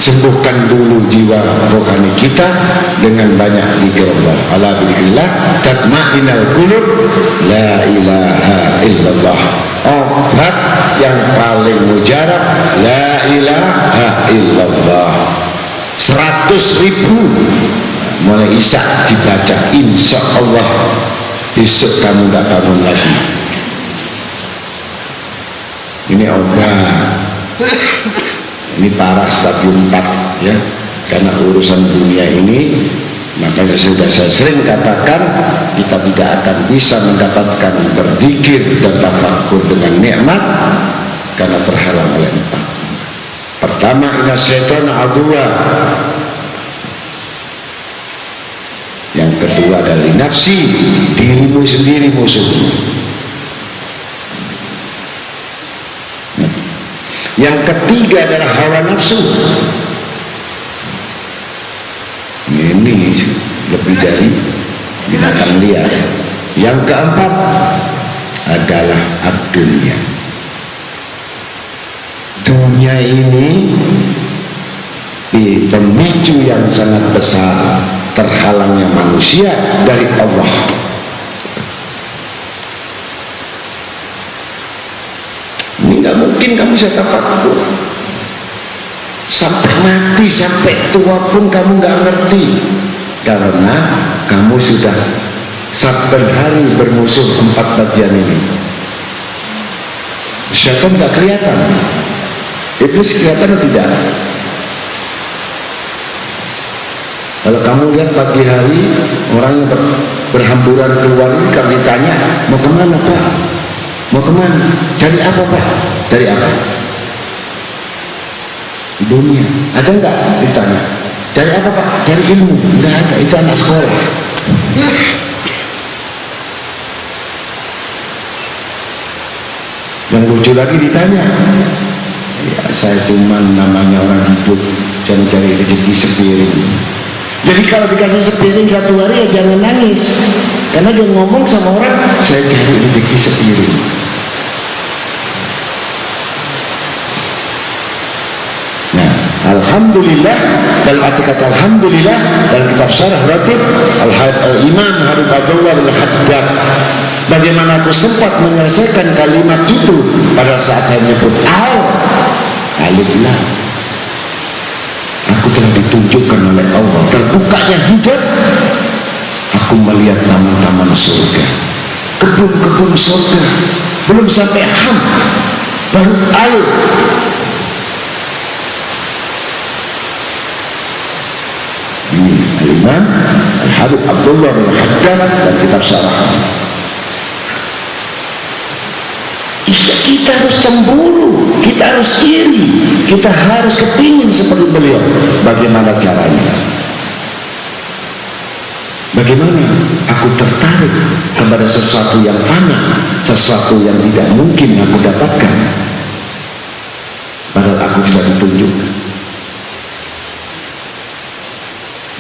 Sembuhkan dulu jiwa rohani kita dengan banyak zikir Allah. Ala dzikrillah tatma'innul qulub. La ilaha illallah. Obat yang paling mujarab, la ilaha illallah. 100.000 mulai Isya dibaca, insya Allah besok kamu gak bangun lagi. Ini obat. Ini parah stadium 4 ya, karena urusan dunia ini. Makanya sudah saya sering katakan, kita tidak akan bisa mendapatkan berzikir dan tafakkur dengan nikmat karena terhalang oleh 4. Pertama, inna syaitana aduwa. Yang kedua dari nafsi, dirimu sendiri musuh. Yang ketiga adalah hawa nafsu. Ini lebih dari binatang liar. Yang keempat adalah ad-dunya. Dunia ini pemicu yang sangat besar terhalangnya manusia dari Allah. Ini nggak mungkin kamu bisa tafakkur sampai mati, sampai tua pun kamu nggak ngerti, karena kamu sudah saben hari bermusuh 4 bagian ini. Syaitan nggak kelihatan, iblis kelihatan atau tidak? Kalau kamu lihat pagi hari orang yang berhamburan keluar ini, kalau ditanya mau kemana Pak? Mau kemana? Cari apa Pak? Cari apa? Dunia. Ada nggak ditanya? Cari apa Pak? Cari ilmu. Nggak ada. Itu anak sekolah. Yang lucu lagi ditanya, ya saya cuma namanya orang hidup, jangan cari rezeki sepiring. Jadi kalau dikasih sepiring 1 hari ya jangan nangis, karena dia ngomong sama orang, saya cari rezeki sepiring. Alhamdulillah, dalam arti kata alhamdulillah dalam kitab Syarah Ratib Al-Imam Habib Abdullah Al-Haddad, bagaimana aku sempat menyelesaikan kalimat itu pada saat saya menyebut alif lam. Aku telah ditunjukkan oleh Allah, terbukanya hijab, aku melihat taman-taman surga, kebun-kebun surga, belum sampai ham, baru al. Ini Al-Imam Al-Habib Abdullah Al-Haddad dan kitab Syarah. Kita harus cemburu, kita harus iri, kita harus kepingin seperti beliau. Bagaimana caranya? Bagaimana aku tertarik kepada sesuatu yang fana, sesuatu yang tidak mungkin aku dapatkan, padahal aku sudah ditunjukkan.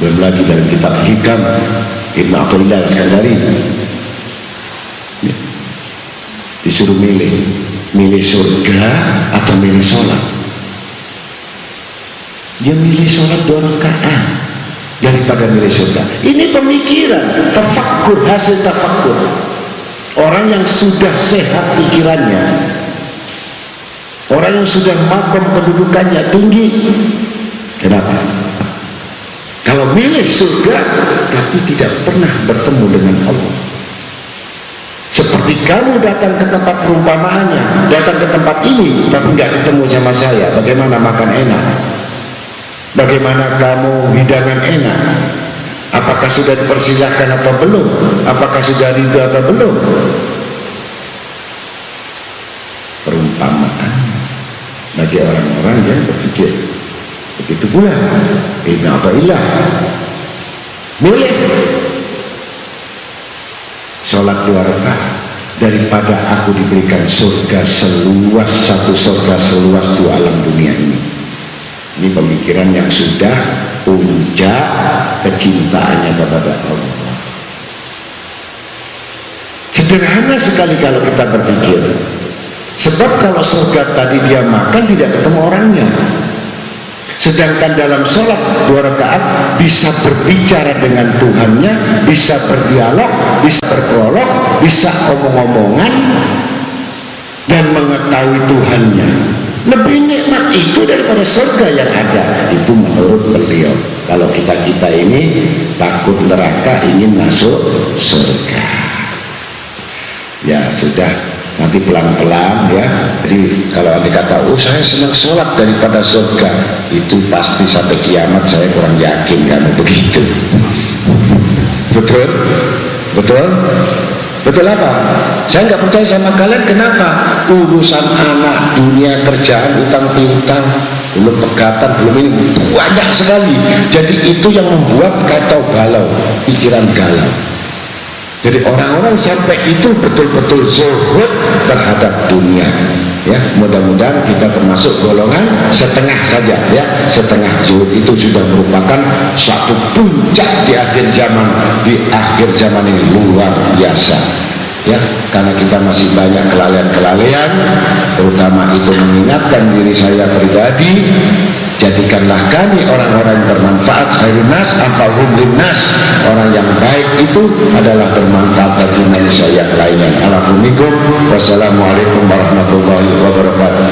Belum lagi dalam kitab Hikam Ibn Athaillah Al-Iskandari, disuruh milih surga atau milih sholat. Dia milih sholat 2 rakaat daripada milih surga. Ini pemikiran, tafakkur, hasil tafakkur orang yang sudah sehat pikirannya, orang yang sudah makom kedudukannya tinggi. Kenapa? Kalau milih surga tapi tidak pernah bertemu dengan Allah, seperti kamu datang ke tempat perumpamaannya, datang ke tempat ini tapi nggak ketemu sama saya, bagaimana makan enak? Bagaimana kamu hidangan enak? Apakah sudah dipersilahkan atau belum? Apakah sudah ridho atau belum? Perumpamaan bagi orang-orang yang berpikir begitu pula. Inna ata'illah, boleh sholat 2 rakaat daripada aku diberikan surga seluas, satu surga seluas 2 alam dunia ini. Ini pemikiran yang sudah puncak kecintaannya kepada Allah. Sederhana sekali kalau kita berpikir. Sebab kalau surga tadi dia makan tidak ketemu orangnya, sedangkan dalam sholat 2 rakaat bisa berbicara dengan Tuhannya, bisa berdialog, bisa berprolog, bisa omong-omongan dan mengetahui Tuhannya. Lebih nikmat itu daripada surga yang ada. Itu menurut beliau. Kalau kita ini takut neraka, ingin masuk surga, ya sudah, nanti pelan-pelan ya. Jadi kalau ada kata, oh saya senang sholat daripada surga, itu pasti sampai kiamat saya kurang yakin kamu begitu. Betul? Betul? Betul apa? Saya nggak percaya sama kalian. Kenapa? Urusan anak, dunia, kerjaan, utang piutang, belum pegatan, belum ini, banyak sekali. Jadi itu yang membuat kacau balau, pikiran galau. Jadi orang-orang sampai itu betul-betul zuhud terhadap dunia. Ya, mudah-mudahan kita termasuk golongan setengah saja ya. Setengah zuhud itu sudah merupakan satu puncak di akhir zaman. Di akhir zaman ini luar biasa. Ya, karena kita masih banyak kelalaian-kelalaian, terutama itu mengingatkan diri saya pribadi. Jadikanlah kami orang-orang yang bermanfaat, khairun nas anfa'uhum linnas. Orang yang baik itu adalah bermanfaat bagi manusia yang lainnya. Alhamdulillah. Wassalamualaikum warahmatullahi wabarakatuh.